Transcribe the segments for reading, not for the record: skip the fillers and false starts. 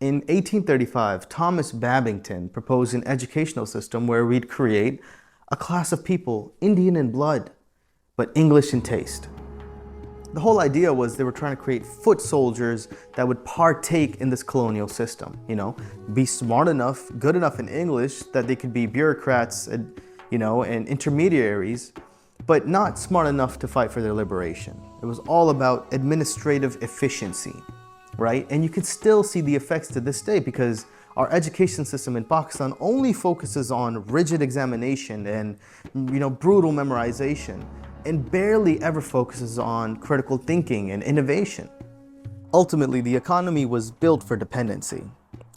In 1835, Thomas Babington proposed an educational system where we'd create a class of people, Indian in blood, but English in taste. The whole idea was they were trying to create foot soldiers that would partake in this colonial system, be smart enough, good enough in English that they could be bureaucrats and, and intermediaries, but not smart enough to fight for their liberation. It was all about administrative efficiency, right? And you can still see the effects to this day because our education system in Pakistan only focuses on rigid examination and, brutal memorization, and barely ever focuses on critical thinking and innovation. Ultimately, the economy was built for dependency.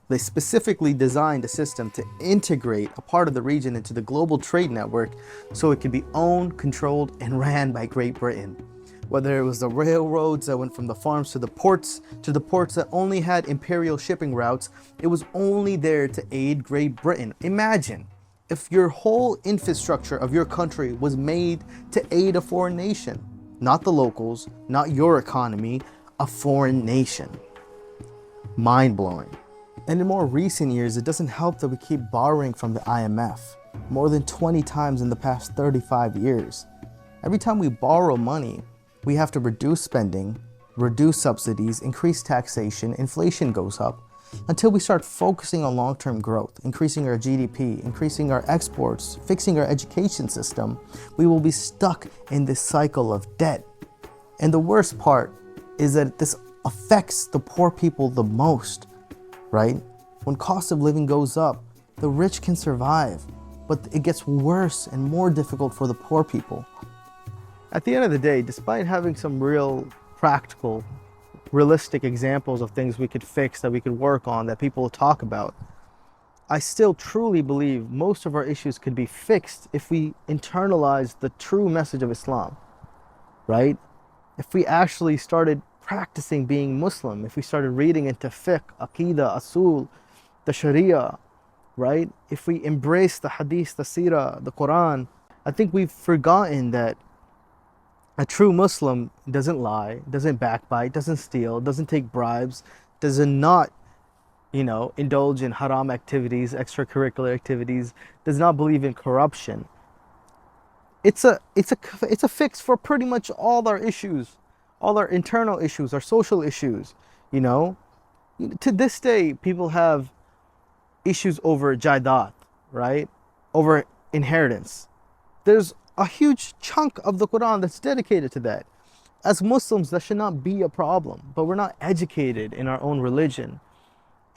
They specifically designed a system to integrate a part of the region into the global trade network so it could be owned, controlled, and ran by Great Britain. Whether it was the railroads that went from the farms to the ports that only had imperial shipping routes, it was only there to aid Great Britain. Imagine if your whole infrastructure of your country was made to aid a foreign nation, not the locals, not your economy, a foreign nation. Mind-blowing. And in more recent years, it doesn't help that we keep borrowing from the IMF, more than 20 times in the past 35 years. Every time we borrow money, we have to reduce spending, reduce subsidies, increase taxation, inflation goes up, until we start focusing on long-term growth, increasing our GDP, increasing our exports, fixing our education system. We will be stuck in this cycle of debt. And the worst part is that this affects the poor people the most, right? When cost of living goes up, the rich can survive, but it gets worse and more difficult for the poor people. At the end of the day, despite having some real practical, realistic examples of things we could fix, that we could work on, that people talk about, I still truly believe most of our issues could be fixed if we internalize the true message of Islam, right? If we actually started practicing being Muslim, if we started reading into fiqh, aqidah, asul, the sharia, right? If we embrace the hadith, the seerah, the Quran, I think we've forgotten that a true Muslim doesn't lie, doesn't backbite, doesn't steal, doesn't take bribes, does not, indulge in haram activities, extracurricular activities, does not believe in corruption. It's a fix for pretty much all our issues, all our internal issues, our social issues, To this day, people have issues over jaidat, right? Over inheritance. There's a huge chunk of the Quran that's dedicated to that. As Muslims, that should not be a problem, but we're not educated in our own religion.